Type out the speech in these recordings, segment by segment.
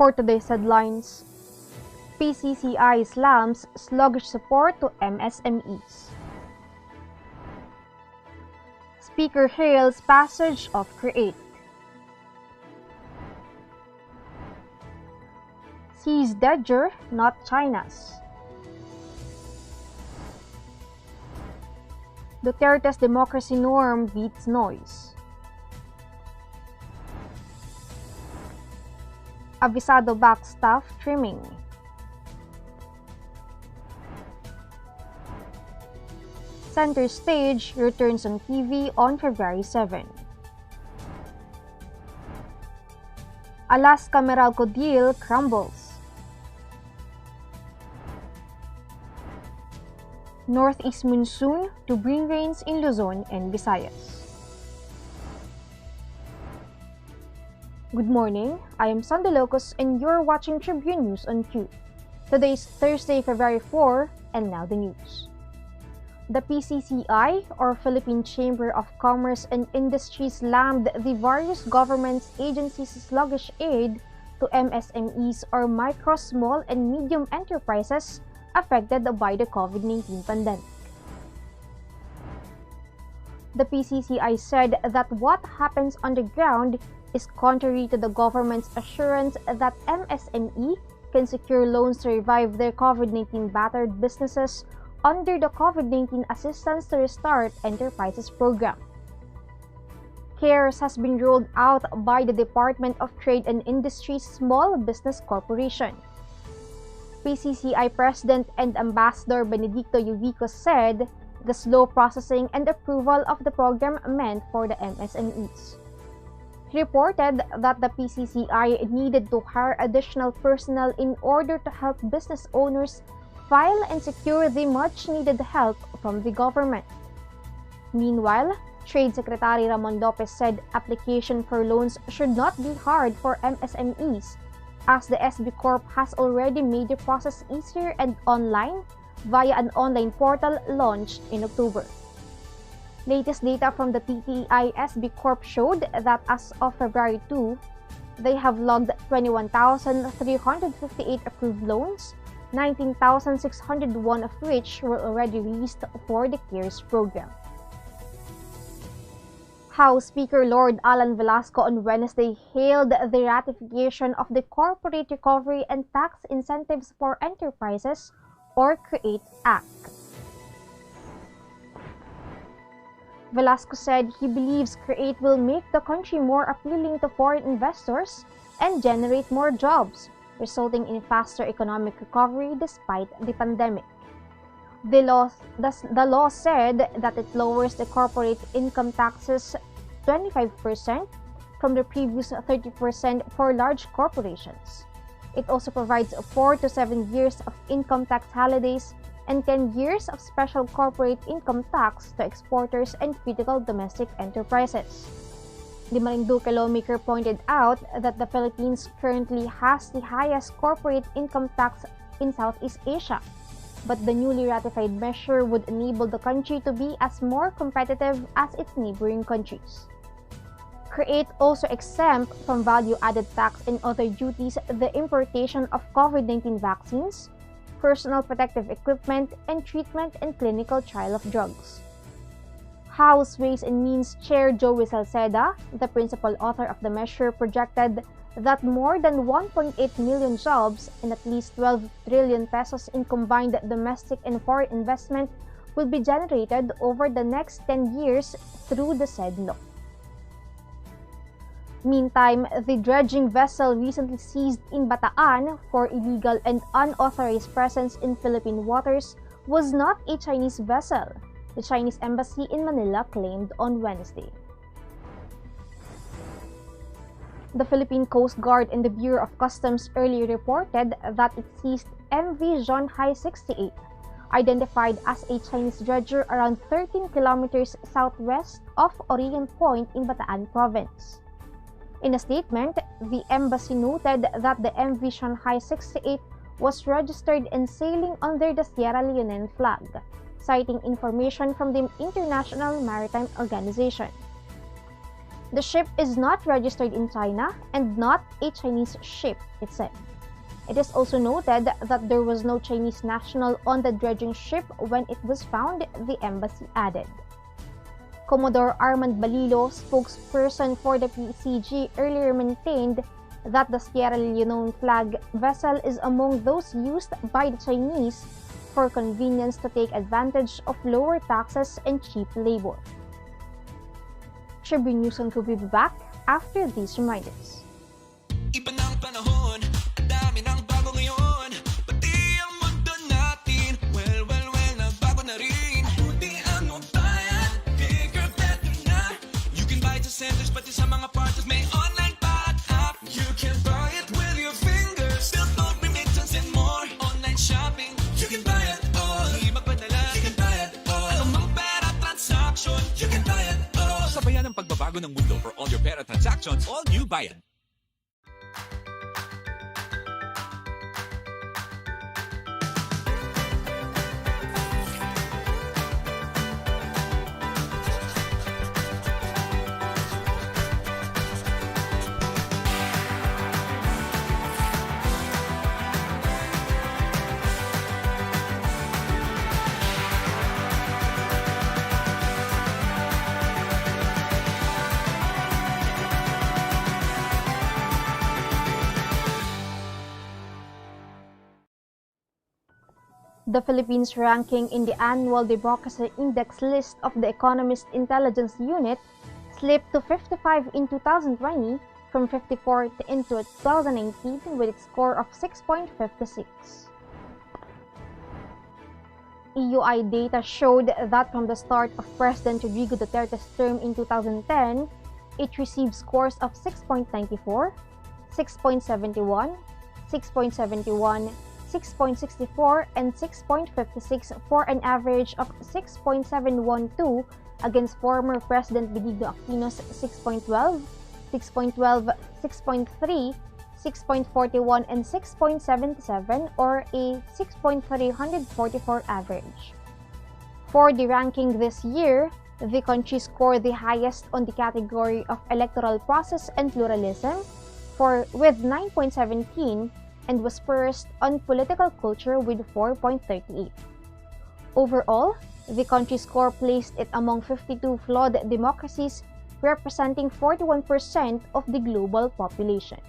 For today's headlines, PCCI slams sluggish support to MSMEs. Speaker hails passage of CREATE. Sees dredger, not China's. Duterte's democracy norm beats noise. Avisado back staff trimming. Centerstage returns on TV on February 7. Alaska-Meralco deal crumbles. Northeast monsoon to bring rains in Luzon and Visayas. Good morning, I am Sandalocos and you're watching Tribune News on Q. Today is Thursday, February 4, and now the news. The PCCI, or Philippine Chamber of Commerce and Industry, slammed the various government agencies' sluggish aid to MSMEs, or micro, small, and medium enterprises affected by the COVID-19 pandemic. The PCCI said that what happens on the ground is contrary to the government's assurance that MSME can secure loans to revive their COVID-19 battered businesses under the COVID-19 Assistance to Restart Enterprises program. CARES has been rolled out by the Department of Trade and Industry's Small Business Corporation. PCCI President and Ambassador Benedicto Yudico said the slow processing and approval of the program meant for the MSMEs. He reported that the PCCI needed to hire additional personnel in order to help business owners file and secure the much-needed help from the government. Meanwhile, Trade Secretary Ramon Lopez said application for loans should not be hard for MSMEs, as the SB Corp has already made the process easier and online via an online portal launched in October. Latest data from the TTI SB Corp showed that as of February 2, they have logged 21,358 approved loans, 19,601 of which were already released for the CARES program. House Speaker Lord Alan Velasco on Wednesday hailed the ratification of the Corporate Recovery and Tax Incentives for Enterprises, or CREATE Act. Velasco said he believes CREATE will make the country more appealing to foreign investors and generate more jobs, resulting in faster economic recovery despite the pandemic. The law said that it lowers the corporate income taxes 25% from the previous 30% for large corporations. It also provides 4 to 7 years of income tax holidays and 10 years of special corporate income tax to exporters and critical domestic enterprises. The Marinduque lawmaker pointed out that the Philippines currently has the highest corporate income tax in Southeast Asia, but the newly ratified measure would enable the country to be as more competitive as its neighboring countries. CREATE also exempt from value-added tax and other duties the importation of COVID-19 vaccines, personal protective equipment, and treatment and clinical trial of drugs. House Ways and Means Chair Joey Salceda, the principal author of the measure, projected that more than 1.8 million jobs and at least 12 trillion pesos in combined domestic and foreign investment will be generated over the next 10 years through the said law. Meantime, the dredging vessel recently seized in Bataan for illegal and unauthorized presence in Philippine waters was not a Chinese vessel, the Chinese embassy in Manila claimed on Wednesday. The Philippine Coast Guard and the Bureau of Customs earlier reported that it seized MV Zhonghai 68, identified as a Chinese dredger around 13 kilometers southwest of Orion Point in Bataan Province. In a statement, the embassy noted that the MV Shanghai 68 was registered and sailing under the Sierra Leonean flag, citing information from the International Maritime Organization. The ship is not registered in China and not a Chinese ship, it said. It is also noted that there was no Chinese national on the dredging ship when it was found, the embassy added. Commodore Armand Balilo, spokesperson for the PCCI, earlier maintained that the Sierra Leone flag vessel is among those used by the Chinese for convenience to take advantage of lower taxes and cheap labor. Tribune News will be back after these reminders. Iba ng panahon, dami ng bago ngayon. Pati ang mundo natin, well, nagbago na rin. Buti ang bayan, bigger, better na. You can buy it sa centers, pati sa mga partners, may online pa at app. You can buy it with your fingers, still don't remittance and more. Online shopping, you can buy it all. Di magpadala, you can buy it all. Anumang pera transaction, you can buy it all. Sabayan ang pagbabago ng mundo for all your pera transactions, all new Bayan. The Philippines' ranking in the annual Democracy Index list of the Economist Intelligence Unit slipped to 55 in 2020 from 54 in 2019 with its score of 6.56. EUI data showed that from the start of President Rodrigo Duterte's term in 2010, it received scores of 6.94, 6.71, 6.71, 6.64 and 6.56 for an average of 6.712 against former President Benigno Aquino's 6.12, 6.12, 6.3, 6.41 and 6.77 or a 6.344 average. For the ranking this year, the country scored the highest on the category of electoral process and pluralism with 9.17 and was first on political culture with 4.38. Overall, the country score placed it among 52 flawed democracies, representing 41% of the global population.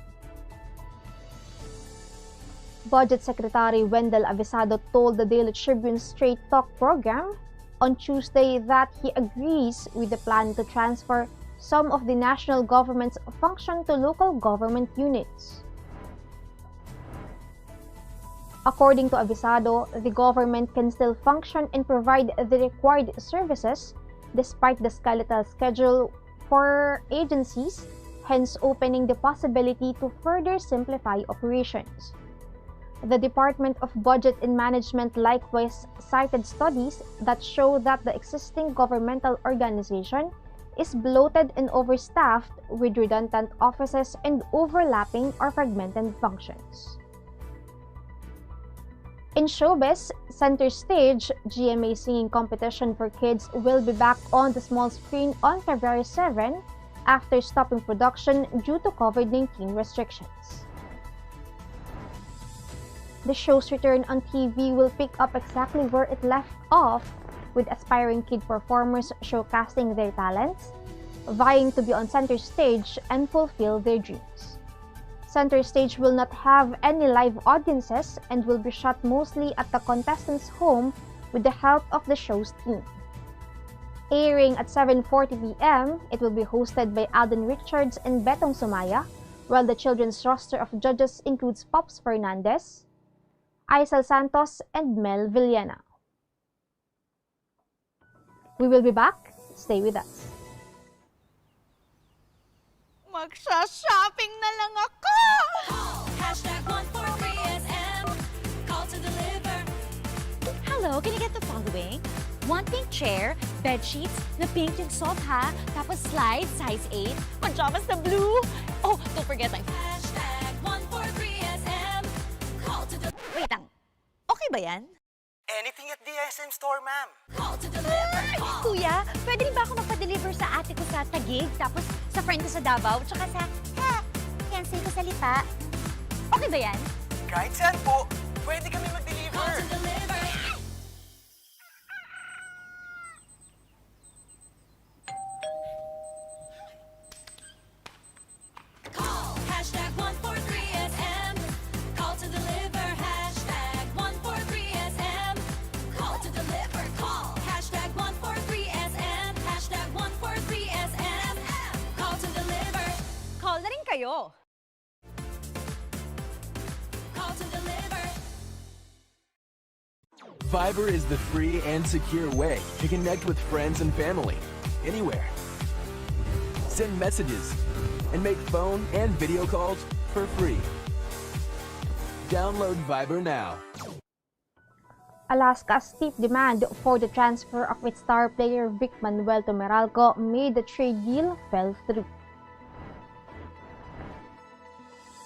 Budget Secretary Wendell Avisado told the Daily Tribune's Straight Talk program on Tuesday that he agrees with the plan to transfer some of the national government's function to local government units. According to Avisado, the government can still function and provide the required services despite the skeletal schedule for agencies, hence opening the possibility to further simplify operations. The Department of Budget and Management likewise cited studies that show that the existing governmental organization is bloated and overstaffed with redundant offices and overlapping or fragmented functions. In showbiz, Centerstage, GMA singing competition for kids, will be back on the small screen on February 7 after stopping production due to COVID-19 restrictions. The show's return on TV will pick up exactly where it left off, with aspiring kid performers showcasing their talents, vying to be on center stage and fulfill their dreams. Centerstage will not have any live audiences and will be shot mostly at the contestants' home with the help of the show's team. Airing at 7:40 p.m., it will be hosted by Alden Richards and Betong Sumaya, while the children's roster of judges includes Pops Fernandez, Aisel Santos, and Mel Villena. We will be back. Stay with us. Magsha-shopping na lang ako! Hashtag 143SM. Call to deliver. Hello, can you get the following? One pink chair, bed sheets, na pink yung sofa, tapos slides, size 8, pajamas na blue. Oh, don't forget my... Hashtag 143SM. Call to deliver. Wait lang. Okay ba yan? Anything at the SM store, ma'am. Call to deliver. Kuya, pwede rin ba ako magpa-deliver sa ate ko sa Taguig, tapos sa friend ko sa Davao, tsaka sa, cancel ko sa Lipa. Okay ba yan? Kahit saan po, pwede kami Call mag-deliver. to deliver. Call #143SM. Call to deliver. #143SM. Call to deliver. Call #143SM. #143SM. Call to deliver. Call na rin kayo. Call to deliver. Fiber is the free and secure way to connect with friends and family anywhere. Send messages and make phone and video calls for free. Download Viber now. Alaska's steep demand for the transfer of its star player Vic Manuel to Meralco made the trade deal fell through.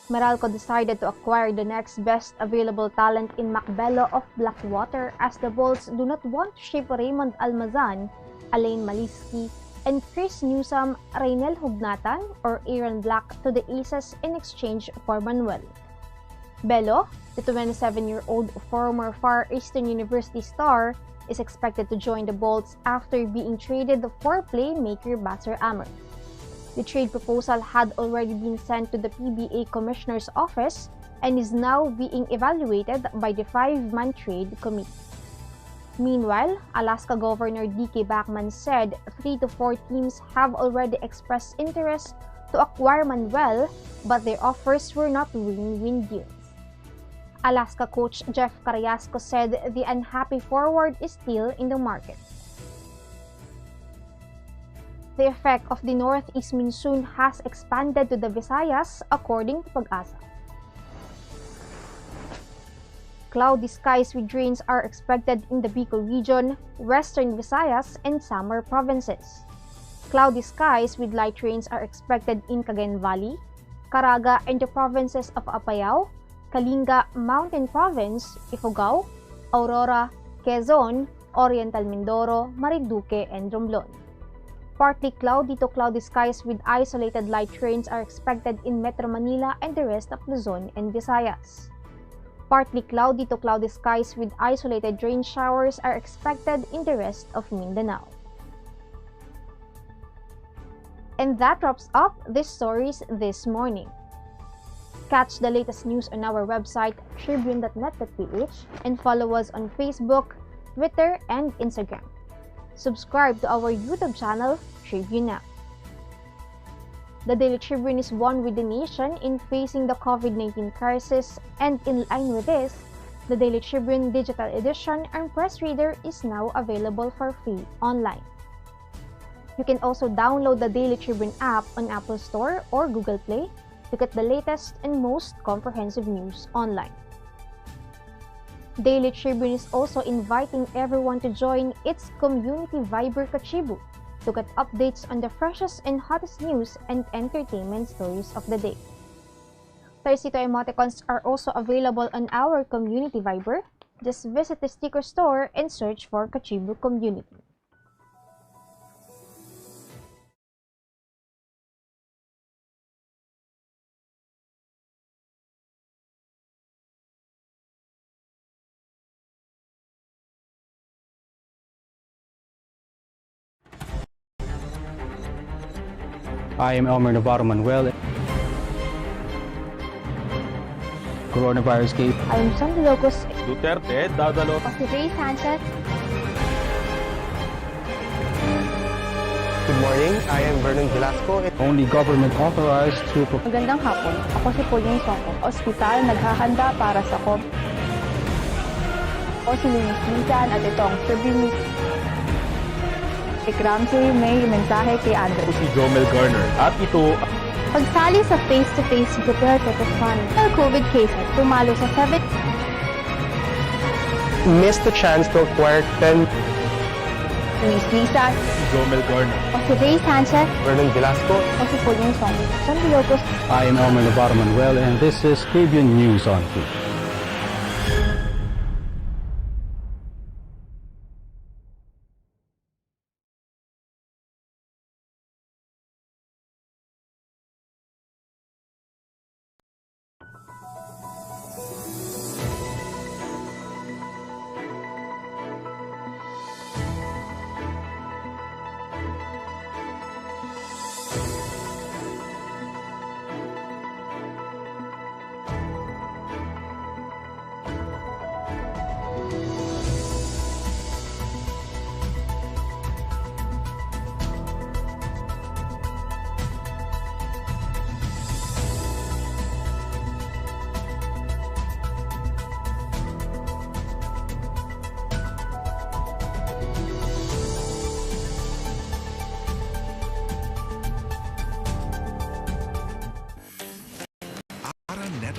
Meralco decided to acquire the next best available talent in Macbelo of Blackwater as the Bulls do not want to ship Raymond Almazan, Alain Maliski, and Chris Newsome, Raynel Hugnatan, or Aaron Black to the Aces in exchange for Manuel. Belo, the 27-year-old former Far Eastern University star, is expected to join the Bolts after being traded for playmaker Basser Ammer. The trade proposal had already been sent to the PBA Commissioner's Office and is now being evaluated by the 5-man trade committee. Meanwhile, Alaska Governor D.K. Bachmann said 3 to 4 teams have already expressed interest to acquire Manuel, but their offers were not win-win deals. Alaska coach Jeff Carrasco said the unhappy forward is still in the market. The effect of the northeast monsoon has expanded to the Visayas, according to Pag-asa. Cloudy skies with rains are expected in the Bicol region, western Visayas, and Samar provinces. Cloudy skies with light rains are expected in Cagayan Valley, Caraga, and the provinces of Apayao, Kalinga, Mountain Province, Ifugao, Aurora, Quezon, Oriental Mindoro, Marinduque, and Romblon. Partly cloudy to cloudy skies with isolated light rains are expected in Metro Manila and the rest of Luzon and Visayas. Partly cloudy to cloudy skies with isolated rain showers are expected in the rest of Mindanao. And that wraps up these stories this morning. Catch the latest news on our website, tribune.net.ph, and follow us on Facebook, Twitter, and Instagram. Subscribe to our YouTube channel, Tribune Now. The Daily Tribune is one with the nation in facing the COVID-19 crisis, and in line with this, the Daily Tribune Digital Edition and Press Reader is now available for free online. You can also download the Daily Tribune app on Apple Store or Google Play to get the latest and most comprehensive news online. Daily Tribune is also inviting everyone to join its community Viber Kachibu to get updates on the freshest and hottest news and entertainment stories of the day. Tercito emoticons are also available on our community Viber. Just visit the sticker store and search for Kachibu Community. I am Elmer Navarro Manuel. Coronavirus case. I am Sandy Locos. Duterte, dadalo. Si Ray Sanchez. Good morning, I am Vernon Velasco. Only government authorized to Magandang hapon. Ako si Pauline Soko. Ospital naghahanda para sa COVID. Ako si Luis Lisan at ito ang Tribune. Si Ramsey may mensahe kay Andrew. Si Jomel Garner. At ito, Pagsali sa face-to-face Duterte to fund ng COVID cases, tumalo sa 7. Missed the chance to acquire 10. Luis Lisan. si Jomel Garner. O si Ray Sanchez. Vernon Velasco. O si Pauline Soko. Sandy Locos. I am Elmer Navarro Manuel, and this is Tribune News on 2.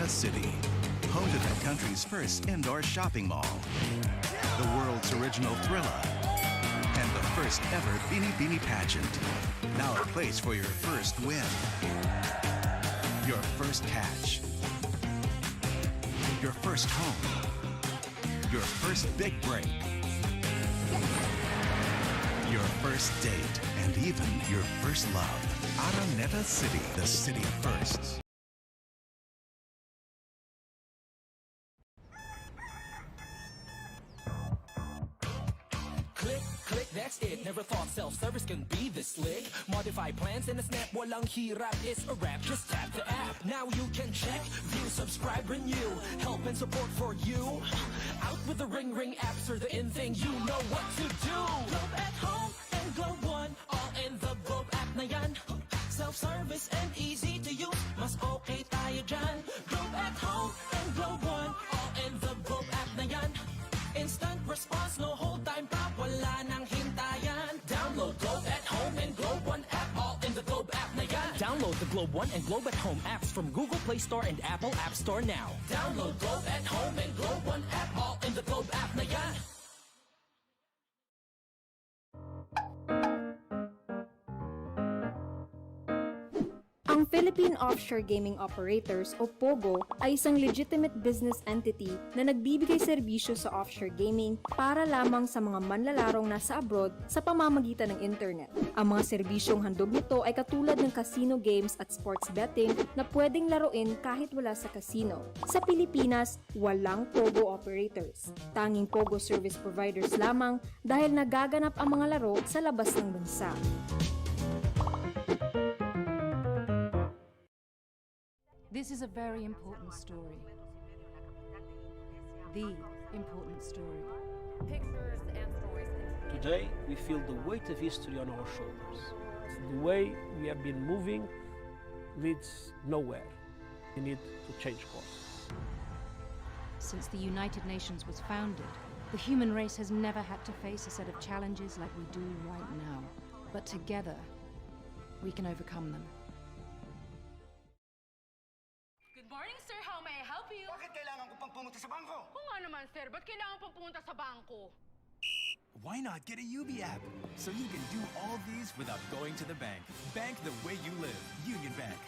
Araneta City, home to the country's first indoor shopping mall, the world's original Thrilla, and the first ever Bini Bini pageant. Now a place for your first win, your first catch, your first home, your first big break, your first date, and even your first love. Araneta City, the city of firsts. Click, click, that's it. Never thought self-service can be this slick. Modify plans in a snap, walang hirap. It's a wrap, just tap the app. Now you can check, view, subscribe, renew. Help and support for you. Out with the Ring Ring apps are the in thing. You know what to do. Globe at home and Globe One, all in the Globe app na yan. Self-service and easy to use. Mas okay tayo dyan. Globe at home and Globe One, all in the Globe app na yan. Instant response, no hold time pa, wala nang hintayan. Download Globe at Home and Globe One app, all in the Globe app na yan. Download the Globe One and Globe at Home apps from Google Play Store and Apple App Store now. Download Globe at Home and Globe One app, all in the Globe app na yan. Ang Philippine Offshore Gaming Operators o POGO ay isang legitimate business entity na nagbibigay serbisyo sa offshore gaming para lamang sa mga manlalarong nasa abroad sa pamamagitan ng internet. Ang mga serbisyong handog nito ay katulad ng casino games at sports betting na pwedeng laruin kahit wala sa casino. Sa Pilipinas, walang POGO operators. Tanging POGO service providers lamang dahil nagaganap ang mga laro sa labas ng bansa. This is a very important story. The important story. Pictures and stories. Today, we feel the weight of history on our shoulders. The way we have been moving leads nowhere. We need to change course. Since the United Nations was founded, the human race has never had to face a set of challenges like we do right now. But together, we can overcome them. Good morning, sir. How may I help you? Bakit kailangan ko pang pumunta sa bangko? Oo nga naman, sir. Ba't kailangan pang pumunta sa bangko? Why not get a UB app so you can do all these without going to the bank? Bank the way you live. Union Bank.